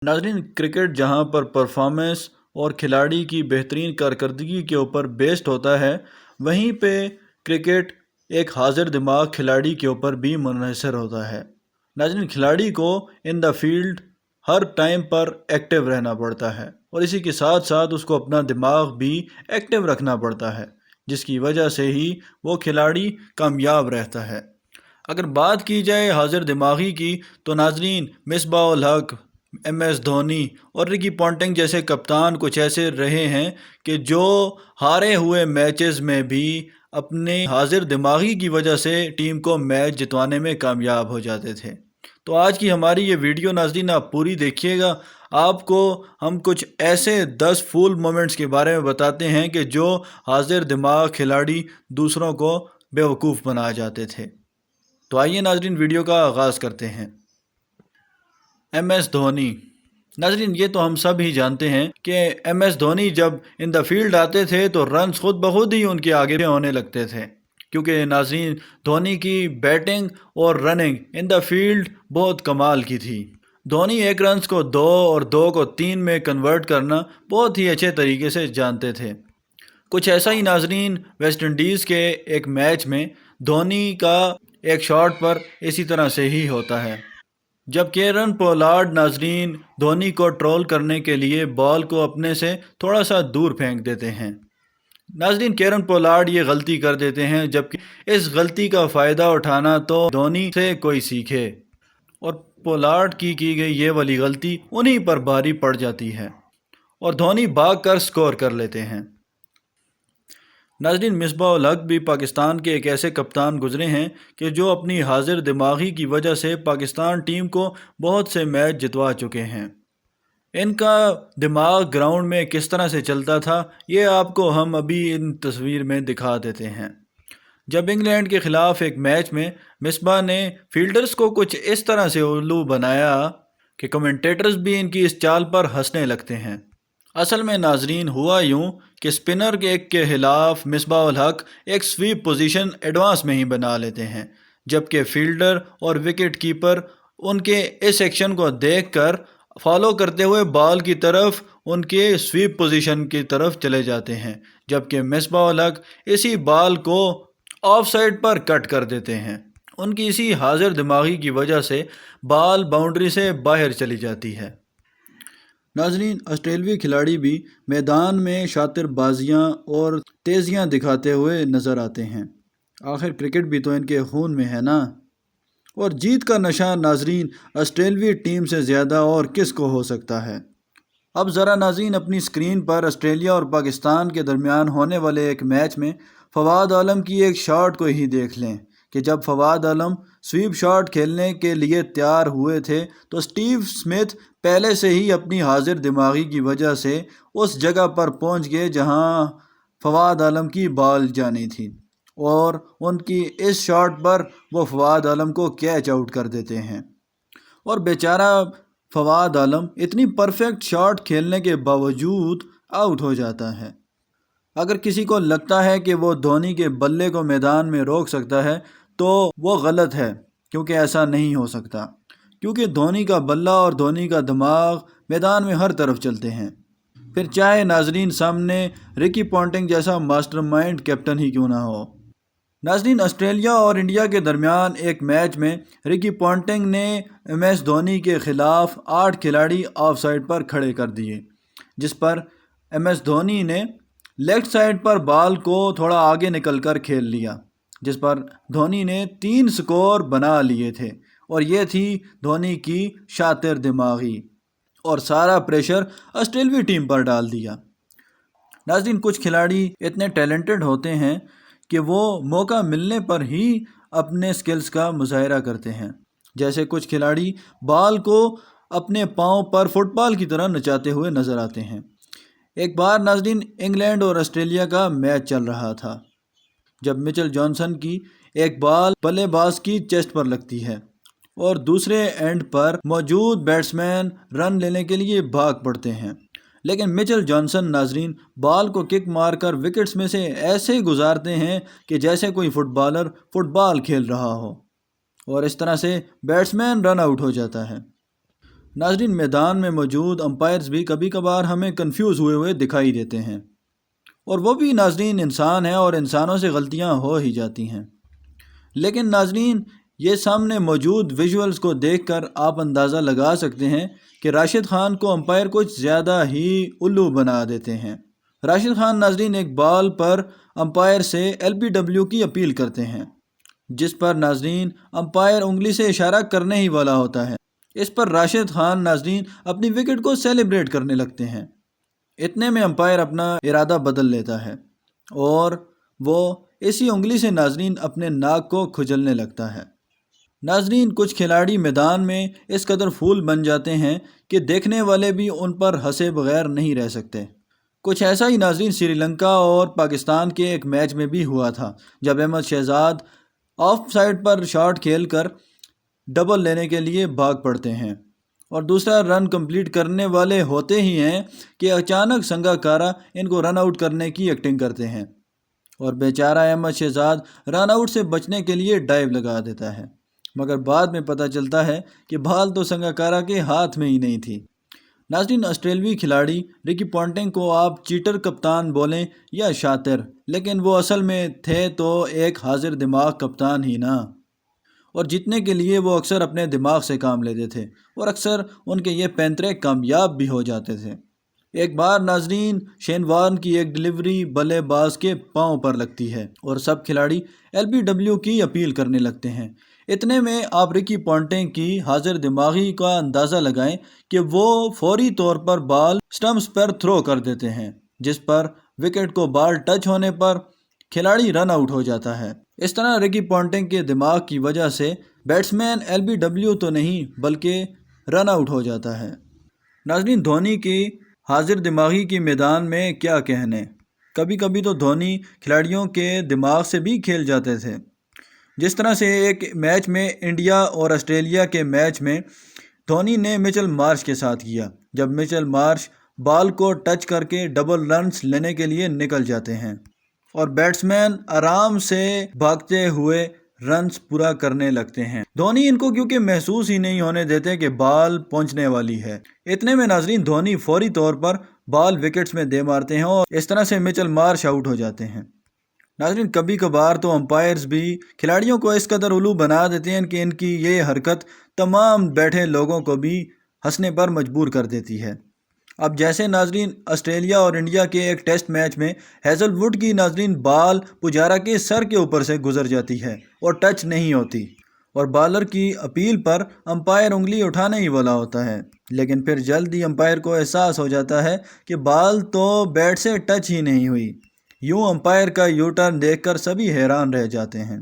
ناظرین، کرکٹ جہاں پر پرفارمنس اور کھلاڑی کی بہترین کارکردگی کے اوپر بیسڈ ہوتا ہے، وہیں پہ کرکٹ ایک حاضر دماغ کھلاڑی کے اوپر بھی منحصر ہوتا ہے۔ ناظرین، کھلاڑی کو ان دا فیلڈ ہر ٹائم پر ایکٹیو رہنا پڑتا ہے، اور اسی کے ساتھ ساتھ اس کو اپنا دماغ بھی ایکٹیو رکھنا پڑتا ہے، جس کی وجہ سے ہی وہ کھلاڑی کامیاب رہتا ہے۔ اگر بات کی جائے حاضر دماغی کی تو ناظرین، مصباح الحق، ایم ایس دھونی اور رکی پونٹنگ جیسے کپتان کچھ ایسے رہے ہیں کہ جو ہارے ہوئے میچز میں بھی اپنے حاضر دماغی کی وجہ سے ٹیم کو میچ جتوانے میں کامیاب ہو جاتے تھے۔ تو آج کی ہماری یہ ویڈیو ناظرین آپ پوری دیکھیے گا۔ آپ کو ہم کچھ ایسے 10 فول مومنٹس کے بارے میں بتاتے ہیں کہ جو حاضر دماغ کھلاڑی دوسروں کو بیوقوف بنا جاتے تھے۔ تو آئیے ناظرین، ویڈیو کا آغاز کرتے ہیں۔ M S Dhoni. ناظرین، یہ تو ہم سب ہی جانتے ہیں کہ ایم ایس دھونی جب ان دا فیلڈ آتے تھے تو رنز خود بخود ہی ان کے آگے ہونے لگتے تھے، کیونکہ ناظرین دھونی کی بیٹنگ اور رننگ ان دا فیلڈ بہت کمال کی تھی۔ دھونی ایک رنز کو 2 اور 2 کو 3 میں کنورٹ کرنا بہت ہی اچھے طریقے سے جانتے تھے۔ کچھ ایسا ہی ناظرین ویسٹ انڈیز کے ایک میچ میں دھونی کا ایک شاٹ پر اسی طرح سے ہی ہوتا ہے، جب کیرن پولارڈ ناظرین دھونی کو ٹرول کرنے کے لیے بال کو اپنے سے تھوڑا سا دور پھینک دیتے ہیں۔ ناظرین، کیرن پولارڈ یہ غلطی کر دیتے ہیں، جبکہ اس غلطی کا فائدہ اٹھانا تو دھونی سے کوئی سیکھے، اور پولارڈ کی گئی یہ والی غلطی انہی پر بھاری پڑ جاتی ہے اور دھونی بھاگ کر سکور کر لیتے ہیں۔ ناظرین، مصباح الحق بھی پاکستان کے ایک ایسے کپتان گزرے ہیں کہ جو اپنی حاضر دماغی کی وجہ سے پاکستان ٹیم کو بہت سے میچ جتوا چکے ہیں۔ ان کا دماغ گراؤنڈ میں کس طرح سے چلتا تھا، یہ آپ کو ہم ابھی ان تصویر میں دکھا دیتے ہیں۔ جب انگلینڈ کے خلاف ایک میچ میں مصباح نے فیلڈرز کو کچھ اس طرح سے الو بنایا کہ کمنٹیٹرز بھی ان کی اس چال پر ہنسنے لگتے ہیں۔ اصل میں ناظرین ہوا یوں کہ سپنر کے خلاف مصباح الحق ایک سویپ پوزیشن ایڈوانس میں ہی بنا لیتے ہیں، جبکہ فیلڈر اور وکٹ کیپر ان کے اس ایکشن کو دیکھ کر فالو کرتے ہوئے بال کی طرف ان کے سویپ پوزیشن کی طرف چلے جاتے ہیں، جبکہ مصباح الحق اسی بال کو آف سائڈ پر کٹ کر دیتے ہیں۔ ان کی اسی حاضر دماغی کی وجہ سے بال باؤنڈری سے باہر چلی جاتی ہے۔ ناظرین، آسٹریلوی کھلاڑی بھی میدان میں شاطر بازیاں اور تیزیاں دکھاتے ہوئے نظر آتے ہیں، آخر کرکٹ بھی تو ان کے خون میں ہے نا۔ اور جیت کا نشہ ناظرین آسٹریلوی ٹیم سے زیادہ اور کس کو ہو سکتا ہے؟ اب ذرا ناظرین اپنی سکرین پر آسٹریلیا اور پاکستان کے درمیان ہونے والے ایک میچ میں فواد عالم کی ایک شاٹ کو ہی دیکھ لیں کہ جب فواد عالم سویپ شاٹ کھیلنے کے لیے تیار ہوئے تھے تو سٹیو سمتھ پہلے سے ہی اپنی حاضر دماغی کی وجہ سے اس جگہ پر پہنچ گئے جہاں فواد عالم کی بال جانی تھی، اور ان کی اس شاٹ پر وہ فواد عالم کو کیچ آؤٹ کر دیتے ہیں، اور بیچارہ فواد عالم اتنی پرفیکٹ شاٹ کھیلنے کے باوجود آؤٹ ہو جاتا ہے۔ اگر کسی کو لگتا ہے کہ وہ دھونی کے بلے کو میدان میں روک سکتا ہے تو وہ غلط ہے، کیونکہ ایسا نہیں ہو سکتا، کیونکہ دھونی کا بلہ اور دھونی کا دماغ میدان میں ہر طرف چلتے ہیں، پھر چاہے ناظرین سامنے رکی پونٹنگ جیسا ماسٹر مائنڈ کیپٹن ہی کیوں نہ ہو۔ ناظرین، آسٹریلیا اور انڈیا کے درمیان ایک میچ میں رکی پونٹنگ نے ایم ایس دھونی کے خلاف 8 کھلاڑی آف سائڈ پر کھڑے کر دیے، جس پر ایم ایس دھونی نے لیفٹ سائڈ پر بال کو تھوڑا آگے نکل کر کھیل لیا، جس پر دھونی نے 3 سکور بنا لیے تھے، اور یہ تھی دھونی کی شاطر دماغی، اور سارا پریشر آسٹریلوی ٹیم پر ڈال دیا۔ ناظرین، کچھ کھلاڑی اتنے ٹیلنٹڈ ہوتے ہیں کہ وہ موقع ملنے پر ہی اپنے سکلز کا مظاہرہ کرتے ہیں، جیسے کچھ کھلاڑی بال کو اپنے پاؤں پر فٹ بال کی طرح نچاتے ہوئے نظر آتے ہیں۔ ایک بار ناظرین انگلینڈ اور آسٹریلیا کا میچ چل رہا تھا، جب مچل جانسن کی ایک بال بلے باز کی چیسٹ پر لگتی ہے اور دوسرے اینڈ پر موجود بیٹسمین رن لینے کے لیے بھاگ پڑتے ہیں، لیکن مچل جانسن ناظرین بال کو کک مار کر وکٹس میں سے ایسے گزارتے ہیں کہ جیسے کوئی فٹ بالر فٹ بال کھیل رہا ہو، اور اس طرح سے بیٹسمین رن آؤٹ ہو جاتا ہے۔ ناظرین، میدان میں موجود امپائرز بھی کبھی کبھار ہمیں کنفیوز ہوئے دکھائی دیتے ہیں، اور وہ بھی ناظرین انسان ہیں اور انسانوں سے غلطیاں ہو ہی جاتی ہیں۔ لیکن ناظرین، یہ سامنے موجود ویژولز کو دیکھ کر آپ اندازہ لگا سکتے ہیں کہ راشد خان کو امپائر کچھ زیادہ ہی الو بنا دیتے ہیں۔ راشد خان ناظرین ایک بال پر امپائر سے ایل بی ڈبلیو کی اپیل کرتے ہیں، جس پر ناظرین امپائر انگلی سے اشارہ کرنے ہی والا ہوتا ہے۔ اس پر راشد خان ناظرین اپنی وکٹ کو سیلیبریٹ کرنے لگتے ہیں۔ اتنے میں امپائر اپنا ارادہ بدل لیتا ہے اور وہ اسی انگلی سے ناظرین اپنے ناک کو کھجلنے لگتا ہے۔ ناظرین، کچھ کھلاڑی میدان میں اس قدر پھول بن جاتے ہیں کہ دیکھنے والے بھی ان پر ہنسے بغیر نہیں رہ سکتے۔ کچھ ایسا ہی ناظرین سری لنکا اور پاکستان کے ایک میچ میں بھی ہوا تھا، جب احمد شہزاد آف سائڈ پر شاٹ کھیل کر ڈبل لینے کے لیے بھاگ پڑتے ہیں اور دوسرا رن کمپلیٹ کرنے والے ہوتے ہی ہیں کہ اچانک سنگاکارا ان کو رن آؤٹ کرنے کی ایکٹنگ کرتے ہیں اور بیچارہ احمد شہزاد رن آؤٹ سے بچنے کے لیے ڈائیو لگا دیتا ہے، مگر بعد میں پتہ چلتا ہے کہ بال تو سنگاکارا کے ہاتھ میں ہی نہیں تھی۔ ناظرین، آسٹریلوی کھلاڑی رکی پونٹنگ کو آپ چیٹر کپتان بولیں یا شاطر، لیکن وہ اصل میں تھے تو ایک حاضر دماغ کپتان ہی نا، اور جیتنے کے لیے وہ اکثر اپنے دماغ سے کام لیتے تھے اور اکثر ان کے یہ پینترے کامیاب بھی ہو جاتے تھے۔ ایک بار ناظرین شین وارن کی ایک ڈلیوری بلے باز کے پاؤں پر لگتی ہے اور سب کھلاڑی ایل بی ڈبلیو کی اپیل کرنے لگتے ہیں۔ اتنے میں آپ رکی پونٹنگ کی حاضر دماغی کا اندازہ لگائیں کہ وہ فوری طور پر بال سٹمپس پر تھرو کر دیتے ہیں، جس پر وکٹ کو بال ٹچ ہونے پر کھلاڑی رن آؤٹ ہو جاتا ہے۔ اس طرح رکی پونٹنگ کے دماغ کی وجہ سے بیٹسمین ایل بی ڈبلیو تو نہیں بلکہ رن آؤٹ ہو جاتا ہے۔ ناظرین، دھونی کی حاضر دماغی کی میدان میں کیا کہنے، کبھی کبھی تو دھونی کھلاڑیوں کے دماغ سے بھی کھیل جاتے تھے۔ جس طرح سے ایک میچ میں انڈیا اور آسٹریلیا کے میچ میں دھونی نے مچل مارش کے ساتھ کیا، جب مچل مارش بال کو ٹچ کر کے ڈبل رنز لینے کے لیے نکل جاتے ہیں اور بیٹسمین آرام سے بھاگتے ہوئے رنز پورا کرنے لگتے ہیں۔ دھونی ان کو کیونکہ محسوس ہی نہیں ہونے دیتے کہ بال پہنچنے والی ہے۔ اتنے میں ناظرین دھونی فوری طور پر بال وکٹس میں دے مارتے ہیں اور اس طرح سے مچل مارش آؤٹ ہو جاتے ہیں۔ ناظرین، کبھی کبھار تو امپائرز بھی کھلاڑیوں کو اس قدر الو بنا دیتے ہیں کہ ان کی یہ حرکت تمام بیٹھے لوگوں کو بھی ہنسنے پر مجبور کر دیتی ہے۔ اب جیسے ناظرین آسٹریلیا اور انڈیا کے ایک ٹیسٹ میچ میں ہیزل ووڈ کی ناظرین بال پجارا کے سر کے اوپر سے گزر جاتی ہے اور ٹچ نہیں ہوتی، اور بالر کی اپیل پر امپائر انگلی اٹھانے ہی والا ہوتا ہے، لیکن پھر جلد ہی امپائر کو احساس ہو جاتا ہے کہ بال تو بیٹ سے ٹچ ہی نہیں ہوئی۔ یوں امپائر کا یو ٹرن دیکھ کر سبھی حیران رہ جاتے ہیں۔